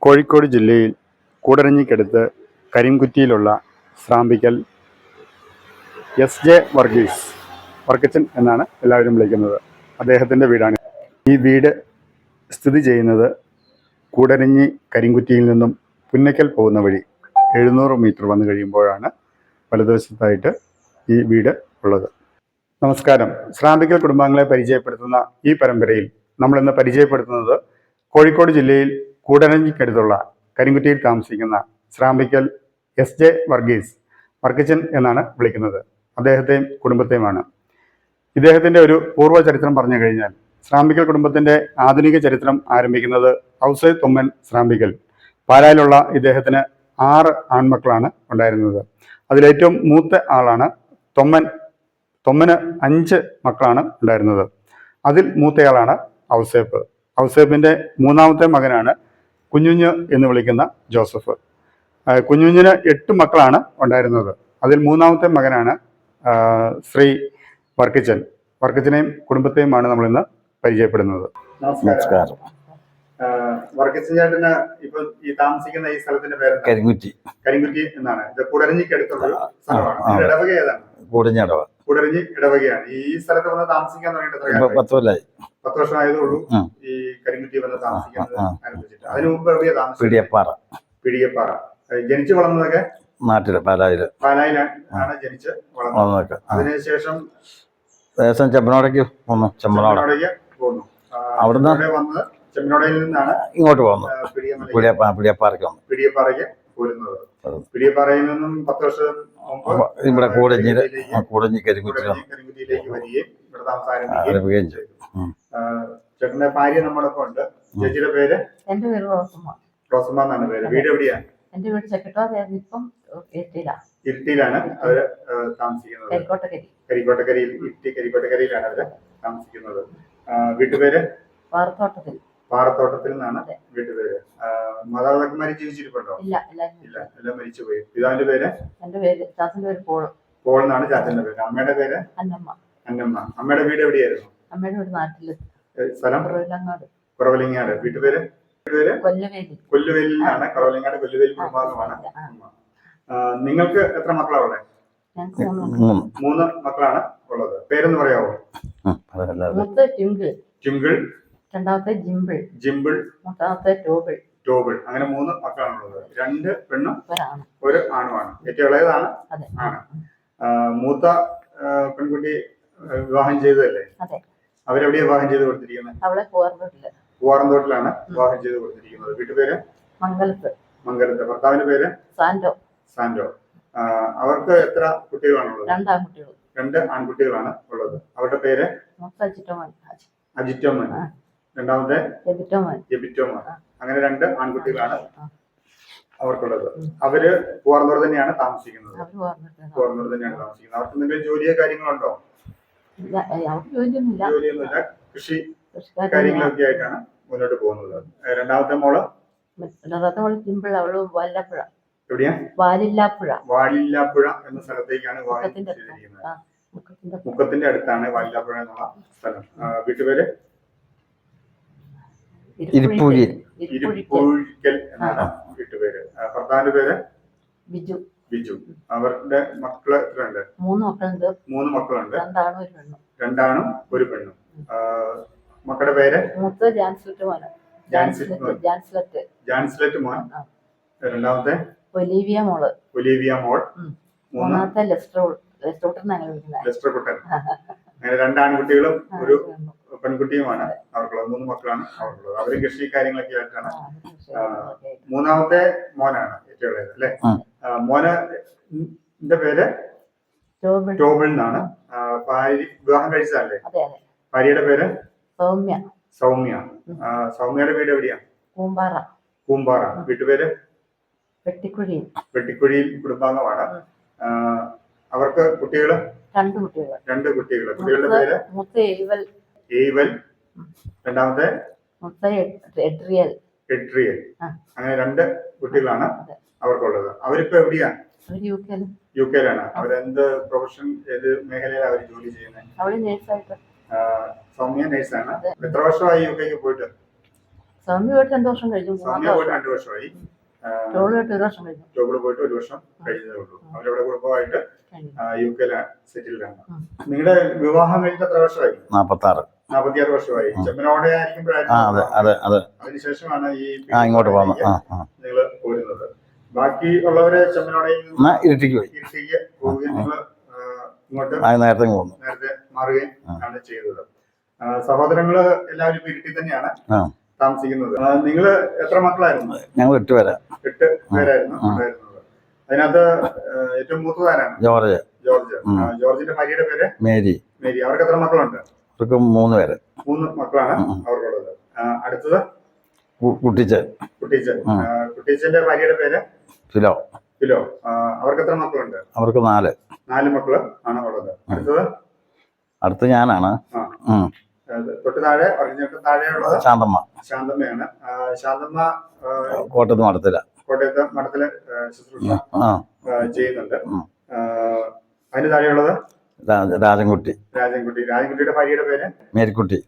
കോഴിക്കോട് ജില്ലയിൽ കൂടരഞ്ഞിക്കടുത്ത് കരിംകുറ്റിയിലുള്ള സ്രാമ്പിക്കൽ എസ്.ജെ. വർക്കച്ചൻ എന്നാണ് എല്ലാവരും വിളിക്കുന്നത്. അദ്ദേഹത്തിൻ്റെ വീടാണ്. ഈ വീട് സ്ഥിതി ചെയ്യുന്നത് കൂടരഞ്ഞി കരിംകുറ്റിയിൽ നിന്നും പുന്നക്കൽ പോകുന്ന വഴി 700 മീറ്റർ വന്നു കഴിയുമ്പോഴാണ് വലതുവശത്തായിട്ട് ഈ വീട് ഉള്ളത്. നമസ്കാരം. സ്രാമ്പിക്കൽ കുടുംബാംഗങ്ങളെ പരിചയപ്പെടുത്തുന്ന ഈ പരമ്പരയിൽ നമ്മളിന്ന് പരിചയപ്പെടുത്തുന്നത് കോഴിക്കോട് ജില്ലയിൽ കൂടരഞ്ഞിക്കടുത്തുള്ള കരിംകുറ്റിയിൽ താമസിക്കുന്ന സ്രാമ്പിക്കൽ എസ്.ജെ. വർക്കച്ചൻ എന്നാണ് വിളിക്കുന്നത്. അദ്ദേഹത്തെയും കുടുംബത്തെയുമാണ്. ഇദ്ദേഹത്തിൻ്റെ ഒരു പൂർവ്വ ചരിത്രം പറഞ്ഞു കഴിഞ്ഞാൽ, സ്രാമ്പിക്കൽ കുടുംബത്തിൻ്റെ ആധുനിക ചരിത്രം ആരംഭിക്കുന്നത് ഔസേപ്പ് തൊമ്മൻ സ്രാമ്പിക്കൽ. പാലായിലുള്ള ഇദ്ദേഹത്തിന് 6 ആൺമക്കളാണ് ഉണ്ടായിരുന്നത്. അതിലേറ്റവും മൂത്ത ആളാണ് തൊമ്മന് 5 മക്കളാണ് ഉണ്ടായിരുന്നത്. അതിൽ മൂത്തയാളാണ് ഔസേപ്പ്. ഔസേപ്പിൻ്റെ മൂന്നാമത്തെ മകനാണ് കുഞ്ഞുഞ്ഞ് എന്ന് വിളിക്കുന്ന ജോസഫ്. കുഞ്ഞുഞ്ഞിന് 8 മക്കളാണ് ഉണ്ടായിരുന്നത്. അതിൽ മൂന്നാമത്തെ മകനാണ് ശ്രീ വർക്കച്ചനെയും കുടുംബത്തെയുമാണ് നമ്മളിന്ന് പരിചയപ്പെടുന്നത്. നമസ്കാരം. വർക്കച്ചൻ ചേട്ടന് ഇപ്പൊ ഈ താമസിക്കുന്ന ഈ സ്ഥലത്തിന്റെ പേര് കരിംകുറ്റി എന്നാണ്. ഇത് കൂടരഞ്ഞിക്കടുത്തുള്ള സ്ഥലമാണ്. ഇടവക ഏതാണ്? കൂടരഞ്ഞി ഇടവകയാണ്. ഈ സ്ഥലത്ത് വന്ന് താമസിക്കാൻ തുടങ്ങിയിട്ട് 10 വർഷമായതുള്ളൂ ഈ കരിംകുറ്റി വന്ന് താമസിക്കുന്നത് ആരംഭിച്ചിട്ട്. അതിനു മുമ്പ് എവിടെയാ താമസിച്ചത്? പിടിയപ്പാറ. ജനിച്ചു വളർന്നതൊക്കെ പാലായിലാണ് ജനിച്ച് വളർന്നത്. അതിനുശേഷം ചെമ്മനോടേക്ക് പോന്നു. അവിടുന്ന് വന്നത് ചെമ്മനോടയിൽ നിന്നാണ് ഇങ്ങോട്ട് പോകുന്നത്. പിടിയപ്പാറയ്ക്ക് പോരുന്നത്. പിടിയപ്പാറയിൽ നിന്നും 10 വർഷം ഇവിടെ കൂടഞ്ഞി കരിംകുറ്റിയിലേക്ക് വരികയും ഇവിടെ താമസം ചെയ്തു. ചേട്ടന്റെ ഭാര്യ നമ്മോടൊപ്പം ഉണ്ട്. ചേച്ചിയുടെ പേര്? എന്റെ പേര് റോസമ്മ എന്നാണ് പേര്. വീട് എവിടെയാണ്? എന്റെ വീട് സെക്രട്ടറി ഇപ്പം ഇരിട്ടിയിലാണ് അവര് താമസിക്കുന്നത്. കരിക്കോട്ടക്കരിയിൽ കരിക്കോട്ടക്കരിയിലാണ് അവര് താമസിക്കുന്നത്. വീട്ടുപേര്? പാറത്തോട്ടത്തിൽ നിന്നാണ് വീട്ടുപേര്. മാതാപിതാക്കന്മാര് ജീവിച്ചിരിപ്പുണ്ടോ? ഇല്ല, എല്ലാം മരിച്ചുപോയി. പിതാവിന്റെ പേര്? എന്റെ പേര് പോൾ എന്നാണ് ചാച്ചന്റെ പേര്. അമ്മയുടെ പേര്? അന്നമ്മ. അമ്മയുടെ വീട് എവിടെയായിരുന്നു? അമ്മയുടെ വീട് നാട്ടില്. സ്ഥലം? കുറവലിങ്ങാട്. വീട്ടുപേര്? കൊല്ലുവേലിയിലാണ്. കുറവലിങ്ങാട് കൊല്ലുവേലി കുടുംബാംഗമാണ്. നിങ്ങൾക്ക് എത്ര മക്കളാണ് ഉള്ളത്? 3 മക്കളാണ് ഉള്ളത്. പേരൊന്ന് പറയാവോ? ടിങ്കിൾ, രണ്ടാമത്തെ ജിമ്പിൾ, മൂന്നാമത്തെ ടോബിൾ. അങ്ങനെ 3 മക്കളാണുള്ളത്. 2 പെണ്ണും 1 ആണുമാണ്. ഏറ്റവും ഇളയതാണ് ആണ്. മൂത്ത പെൺകുട്ടി വിവാഹം ചെയ്തതല്ലേ? അവരെവിടെയാ വിവാഹം ചെയ്ത് കൊടുത്തിരിക്കുന്നത്? പൂവാറന്തോട്ടിലാണ് വിവാഹം ചെയ്ത് കൊടുത്തിരിക്കുന്നത്. വീട്ടുപേര്? മംഗലത്ത്. ഭർത്താവിന്റെ പേര്? സാന്റോ. അവർക്ക് എത്ര കുട്ടികളാണുള്ളത്? 2 ആൺകുട്ടികളാണ് ഉള്ളത്. അവരുടെ പേര്? അജിറ്റോമൻ. രണ്ടാമത്തെ എബിറ്റോമൻ. അങ്ങനെ 2 ആൺകുട്ടികളാണ് അവർക്കുള്ളത്. അവര് പൂവാറന്തോട് തന്നെയാണ് താമസിക്കുന്നത്. അവർക്ക് എന്തെങ്കിലും ജോലിയോ കാര്യങ്ങളുണ്ടോ? ജോലിയൊന്നുമില്ല. കൃഷി കാര്യങ്ങളൊക്കെ ആയിട്ടാണ് മുന്നോട്ട് പോകുന്നത്. രണ്ടാമത്തെ മോള്? എവിടെയാ? വാലില്ലാപ്പുഴ എന്ന സ്ഥലത്തേക്കാണ് വിവാഹം ചെയ്തിരിക്കുന്നത്. മുക്കത്തിന്റെ അടുത്താണ് വാലില്ലാപ്പുഴ എന്നുള്ള സ്ഥലം. വീട്ടുപേര്? ഇരിപ്പൂഴിക്കൽ എന്നാണ് വീട്ടുപേര്. ഭർത്താവിന്റെ പേര്? ബിജു. അവരുടെ മക്കള് എത്രയുണ്ട്? 3 മക്കളുണ്ട്. 2 ആണും 1 പെണ്ണും. മക്കളുടെ പേര്? ജാൻസ്ലറ്റ് മോൻ. രണ്ടാമത്തെ? ഒലീവിയ മോൾ. മൂന്നാമത്തെ ലെസ്റ്റർ കുട്ടൻ. അങ്ങനെ 2 ആൺകുട്ടികളും 1 പെൺകുട്ടിയുമാണ് അവർക്കുള്ളത്. 3 മക്കളാണ് അവർക്കുള്ളത്. അവര് കൃഷി കാര്യങ്ങളൊക്കെ ആയിട്ടാണ്. മൂന്നാമത്തെ മോനാണ് ഏറ്റവും ഇളയത് അല്ലെ? മോന്റെ പേര് ടോബിൾ എന്നാണ്. വിവാഹം കഴിച്ചതല്ലേ? ഭാര്യയുടെ പേര്? സൗമ്യ. സൗമ്യയുടെ വീട് എവിടെയാ? കൂമ്പാറ. വീട്ടുപേര്? വെട്ടിക്കുഴിയിൽ കുടുംബാംഗമാണ്. അവർക്ക് കുട്ടികള്? 2 കുട്ടികള്. കുട്ടികളുടെ പേര്? ഏവൽ. രണ്ടാമത്തെ? എഡ്രിയൽ. അങ്ങനെ 2 കുട്ടികളാണ് അവർക്കുള്ളത്. അവരിപ്പോ എവിടെയാ? യു കെയിലാണ്. അവരെന്ത് പ്രൊഫഷൻ, ഏത് മേഖലയിലാണ് അവർ ജോലി ചെയ്യുന്നത്? സൗമ്യ നേഴ്സാണ്. എത്ര വർഷമായി യു കെക്ക് പോയിട്ട്? സ്വാമി പോയിട്ട് 2 വർഷം കഴിഞ്ഞു. സ്വാമി പോയിട്ട് 2 വർഷമായി. ടോള് പോയിട്ട് 1 വർഷം കഴിഞ്ഞു. ജോബിൽ പോയിട്ട് 1 വർഷം കഴിഞ്ഞതേ ഉള്ളൂ. അവരവിടെ കുടുംബമായിട്ട് UK സെറ്റിൽഡാണ്. നിങ്ങളുടെ വിവാഹം കഴിഞ്ഞിട്ട് എത്ര വർഷമായി? 46 വർഷമായി. ചെമ്മനോടെ ആയിരിക്കുമ്പോഴായിരുന്നു. അതിനുശേഷമാണ് ഈ ഇങ്ങോട്ട് പോകുന്നത്. നിങ്ങൾ പോരുന്നത്. ബാക്കി ഉള്ളവര് ചെമ്മനോടയിൽ ഇരുട്ടിക്ക് പോയി. ഇരുട്ടിക്ക് പോവുകയും നിങ്ങൾ ഇങ്ങോട്ട് നേരത്തെ മാറുകയും ആണ് ചെയ്തത്. സഹോദരങ്ങള് എല്ലാവരും ഇരുട്ടി തന്നെയാണ് താമസിക്കുന്നത്. നിങ്ങള് എത്ര മക്കളായിരുന്നു? ഞങ്ങൾ 8 പേരാ. 8 പേരായിരുന്നു ഉണ്ടായിരുന്നത്. അതിനകത്ത് ഏറ്റവും മൂത്തതാരാണ്? ജോർജ്. ജോർജിന്റെ ഭാര്യയുടെ പേര് മേരി. അവർക്ക് എത്ര മക്കളുണ്ട്? അവർക്ക് 3 പേര്. 3 മക്കളാണ് അവർക്കുള്ളത്. അടുത്തത് കുട്ടീച്ചന്റെ ഭാര്യയുടെ പേര് ഫിലോ. അവർക്ക് എത്ര മക്കളുണ്ട്? അവർക്ക് 4 മക്കള് ആണ് ഉള്ളത്. അടുത്ത ഞാനാണ്. തൊട്ട് താഴെ താഴെയുള്ളത് ശാന്തമ്മയാണ്. ശാന്തമ്മ കോട്ടയത്ത് മഠത്തില് ശുശ്രൂഷ ചെയ്യുന്നുണ്ട്. അതിന് താഴെയുള്ളത് രാജൻകുട്ടിയുടെ ഭാര്യയുടെ പേര് മേരിക്കുട്ടി.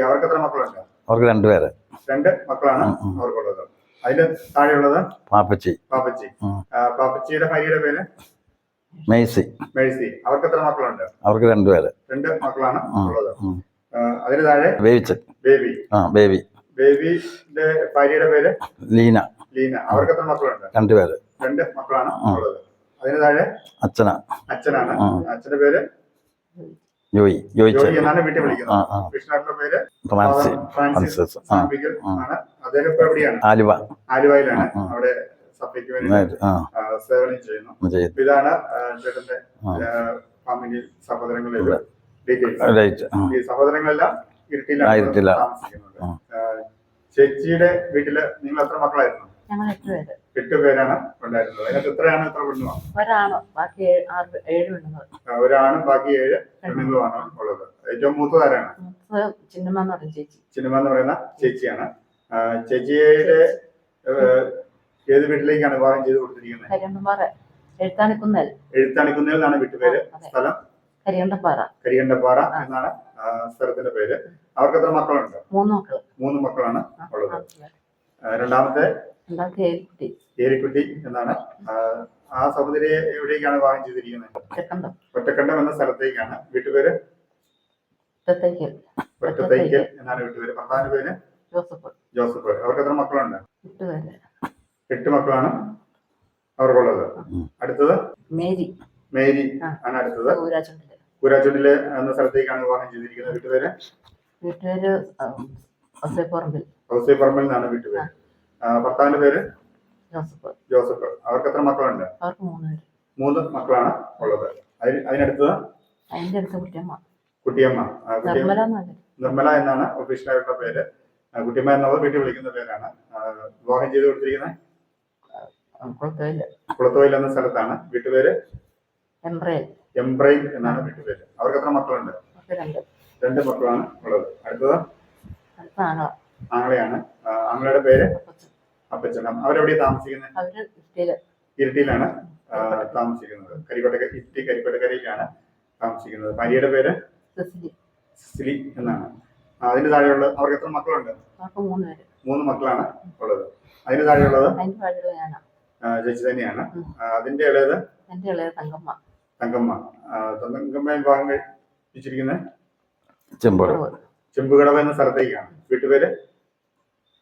അവർക്ക് എത്ര മക്കളുണ്ട്? അവർക്ക് 2 പേര്. 2 മക്കളാണ് അവർക്കുള്ളത്. അതിന് താഴെയുള്ളത് പാപ്പച്ചിയുടെ ഭാര്യയുടെ പേര് മേഴ്സി. അവർക്ക് എത്ര മക്കളുണ്ട്? അവർക്ക് 2 പേര്. 2 മക്കളാണ് ഉള്ളത്. അതിന് താഴെ ബേബിയുടെ ഭാര്യയുടെ പേര് ലീന. അവർക്ക് എത്ര മക്കളുണ്ട്? 2 പേര്. 2 മക്കളാണ് ഉള്ളത്. അതിന് താഴെ അച്ഛനാണ്. അച്ഛന്റെ പേര് ജോയി എന്നാണ് വീട്ടിൽ വിളിക്കുന്നത്. കൃഷ്ണന്റെ പേര് ഫ്രാൻസിസ് ആണ്. അദ്ദേഹം ഇപ്പൊ എവിടെയാണ്? ആലുവയിലാണ്. അവിടെ സഭയ്ക്ക് വേണ്ടി സേവനം ചെയ്യുന്നു. ഇതാണ് ചേട്ടന്റെ ഫാമിലി സഹോദരങ്ങളുടെ ഡീറ്റെയിൽസ്. ഈ സഹോദരങ്ങളെല്ലാം ഇരുട്ടിലാണ് താമസിക്കുന്നത്. ചേച്ചിയുടെ വീട്ടില് നിങ്ങൾ എത്ര മക്കളായിരുന്നു? 8 പേരാണ് ഉണ്ടായിരുന്നത്. അതിനകത്ത് എത്ര പെണ്ണുമാണ്? ഒരാണ്, ബാക്കി 7 ബാക്കി 7 പെണ്ണുങ്ങളുമാണ് ഉള്ളത്. ഏറ്റവും മൂത്തതാരാണ്? ചിന്നമ്മ എന്ന് പറയുന്ന ചേച്ചിയാണ്. ചേച്ചിയുടെ ഏത് വീട്ടിലേക്കാണ് വിവാഹം ചെയ്ത് കൊടുത്തിരിക്കുന്നത്? എഴുത്താണിക്കുന്നേൽ എന്നാണ് വീട്ടുപേര്. സ്ഥലം കരിയണ്ടപ്പാറ എന്നാണ് സ്ഥലത്തിന്റെ പേര്. അവർക്ക് എത്ര മക്കളുണ്ട്? 3 മക്കളാണ് ഉള്ളത്. രണ്ടാമത്തെ ഏരിക്കുട്ടി എന്നാണ്. ആ സഹോദരിയെ എവിടേക്കാണ് വിവാഹം ചെയ്തിരിക്കുന്നത്? ഒറ്റക്കണ്ടം എന്ന സ്ഥലത്തേക്കാണ്. വീട്ടുപേര് ഒറ്റത്തൈക്കൽ എന്നാണ് വീട്ടുപേര്. ഭർത്താവിന്റെ പേര് ജോസഫ്. അവർക്ക് എത്ര മക്കളുണ്ട്? 8 മക്കളാണ് അവർക്കുള്ളത്. അടുത്തത് മേരി ആണ് അടുത്തത്. കൂരാച്ചുണ്ടിലെ എന്ന സ്ഥലത്തേക്കാണ് വിവാഹം ചെയ്തിരിക്കുന്നത്. വീട്ടുപേര് ഔസേപ്പറമ്പിൽ എന്നാണ് വീട്ടുപേര്. ഭർത്താവിന്റെ പേര് ജോസഫ്. അവർക്ക് എത്ര മക്കളുണ്ട്? 3 മക്കളാണ് ഉള്ളത്. അതിനടുത്തത് കുട്ടിയമ്മ. നിർമ്മല എന്നാണ് ഒഫീഷ്യലായിട്ടുള്ള പേര്. കുട്ടിയമ്മ എന്നുള്ളത് വീട്ടിൽ വിളിക്കുന്ന പേരാണ്. വിവാഹം ചെയ്ത് കൊടുത്തിരിക്കുന്നത് കുളത്തോയിൽ എന്ന സ്ഥലത്താണ്. വീട്ടുപേര് എംബ്രൈൻ എന്നാണ് വീട്ടുപേര്. അവർക്ക് എത്ര മക്കളുണ്ട്? 2 മക്കളാണ് ഉള്ളത്. അടുത്തത് ആങ്ങളെയാണ്. ആങ്ങളയുടെ പേര് അപ്പച്ചൻ. അവരെവിടെയാണ് താമസിക്കുന്നത്? ഇരിട്ടിയിലാണ് താമസിക്കുന്നത്. കരിക്കോട്ടക്കരയിലാണ് താമസിക്കുന്നത്. ഭാര്യയുടെ പേര് സിസിലി എന്നാണ്. അതിന് താഴെയുള്ള അവർക്ക് എത്ര മക്കളുണ്ട്? 3 മക്കളാണ് ഉള്ളത്. അതിന് താഴെയുള്ളത് ചേച്ചി തന്നെയാണ്. അതിന്റെ ഇളയത് തങ്കമ്മ. വിവാഹം കഴിച്ചിരിക്കുന്നത് ചെമ്പുകടവ് എന്ന സ്ഥലത്തേക്കാണ്. വീട്ടുപേര്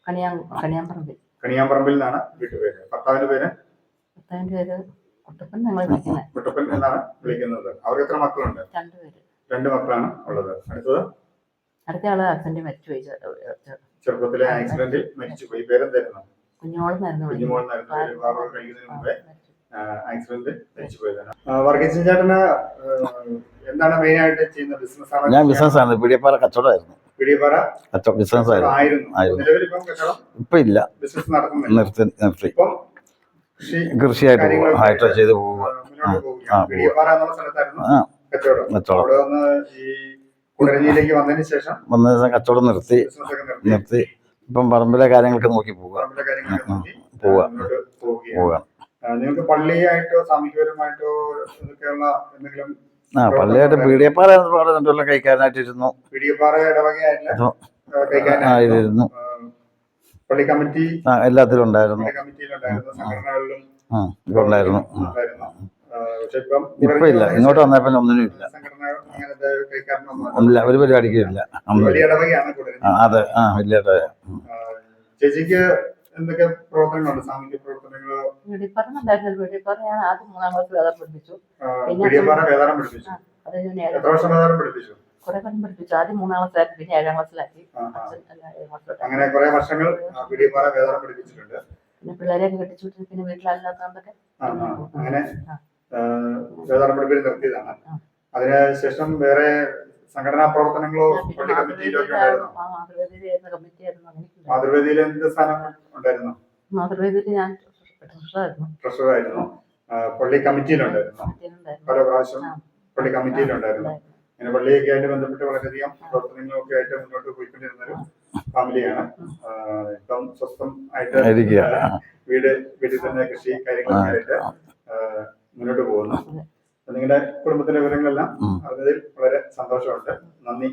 കണിയാമ്പറമ്പിൽ എന്നാണ് വീട്ടുപേര്. ഭർത്താവിന്റെ പേര് കുട്ടപ്പൻ എന്നാണ് വിളിക്കുന്നത്. അവർക്ക് എത്ര മക്കളുണ്ട്? 2 മക്കളാണ് ഉള്ളത്. അടുത്ത ആള് ചെറുപ്പത്തിലെ ആക്സിഡന്റിൽ മരിച്ചുപോയി. പേരെന്തായിരുന്നു? കുഞ്ഞുമോളെന്നായിരുന്നു. വിവാഹം കഴിക്കുന്നതിന് മുമ്പേ ആക്സിഡന്റ് മരിച്ചുപോയതാണ്. വർഗീസ് ചേട്ടന് എന്താണ് മെയിൻ ആയിട്ട് ചെയ്യുന്ന ബിസിനസ്? ഞാൻ ബിസിനസ്സാണ്. പിടിയപ്പാറ കച്ചവടമായിരുന്നു. ബിസിനസ് ആയിരുന്നു. ഇപ്പൊ ഇല്ല, നിർത്തി. കൃഷിയായിട്ട് ചെയ്ത് പോവുക. വന്നതിന് ശേഷം കച്ചവടം നിർത്തി. ഇപ്പം പറമ്പിലെ കാര്യങ്ങളൊക്കെ നോക്കി പോവുക. നിങ്ങൾക്ക് പള്ളിയായിട്ടോ സാമൂഹികപരമായിട്ടോ ഇതൊക്കെയുള്ള എന്തെങ്കിലും? പള്ളിയായിട്ട് പീഡിയപ്പാറ കഴിക്കാനായിട്ടിരുന്നു. പീഡിയപ്പാറ ഇടവകയായിരുന്നു. പള്ളി കമ്മിറ്റി എല്ലാത്തിലും ഉണ്ടായിരുന്നു. പള്ളി കമ്മിറ്റിയിലുണ്ടായിരുന്നു, സംഘടനകളിലും ഉണ്ടായിരുന്നു. ഉണ്ടായിരുന്നു. പക്ഷെ ഇപ്പം ഇപ്പൊ ഇല്ല, ഇങ്ങോട്ട് വന്നപ്പോ ഒന്നിനും ഇല്ല. സംഘടന അങ്ങനത്തെ കൈക്കാരനൊന്നും ഒന്നില്ല, ഒരു പരിപാടിക്കും ഇല്ല. വലിയ ഇടവകയാണ് കൂടരഞ്ഞി. അതെ, വലിയ ചേച്ചിക്ക് എന്തൊക്കെ പ്രവർത്തനങ്ങളുണ്ട്, സാമൂഹ്യ പ്രവർത്തനങ്ങളോ? വെടിപ്പറന്നുണ്ടായിരുന്നു. വെടിപ്പറ ഞാൻ ആദ്യം 3ാം ക്ലാസ് വേദം പഠിപ്പിച്ചു. പിടിയപ്പാറ വേദാളം പഠിപ്പിച്ചു. അത് ഞാൻ എത്ര വർഷം വേദാളം പഠിപ്പിച്ചു? കുറെ കാലം പഠിപ്പിച്ചു. ആദ്യം 3ാം ക്ലാസ്സിലാക്കി, പിന്നെ 7ാം ക്ലാസ്സിലാക്കി. അങ്ങനെ കുറെ വർഷങ്ങൾ പിടിയപ്പാറ വേദാളം പഠിപ്പിച്ചിട്ടുണ്ട്. പിന്നെ പിള്ളേരെയൊക്കെ കെട്ടിച്ചു വിട്ടിട്ട് പിന്നെ വീട്ടിലല്ലാത്തതുകൊണ്ടൊക്കെ അങ്ങനെ വേദാളം പഠിപ്പിച്ച് നിർത്തിയതാണ്. അതിനുശേഷം വേറെ സംഘടനാ പ്രവർത്തനങ്ങളോ പള്ളി കമ്മിറ്റിയിലോ ഒക്കെ ഉണ്ടായിരുന്നു? മാതൃവേദിയിൽ എന്ത് സ്ഥാനം ഉണ്ടായിരുന്നു? മാതൃവേദിയിൽ ഞാൻ ട്രഷറായിരുന്നു. പള്ളി കമ്മിറ്റിയിലുണ്ടായിരുന്നു. പല പ്രാവശ്യം പള്ളി കമ്മിറ്റിയിലുണ്ടായിരുന്നു. അങ്ങനെ പള്ളിയൊക്കെ ആയിട്ട് ബന്ധപ്പെട്ട് വളരെയധികം പ്രവർത്തനങ്ങളൊക്കെ ആയിട്ട് മുന്നോട്ട് പോയിക്കൊണ്ടിരുന്ന ഒരു ഫാമിലിയാണ്. ഇപ്പം സ്വസ്ഥം ആയിട്ട് വീട്ടിൽ തന്നെ കൃഷി കാര്യങ്ങളൊക്കെ ആയിട്ട് മുന്നോട്ട് പോകുന്നു. നിങ്ങളുടെ കുടുംബത്തിന്റെ വിവരങ്ങളെല്ലാം അറിഞ്ഞതിൽ വളരെ സന്തോഷമുണ്ട്. നന്ദി.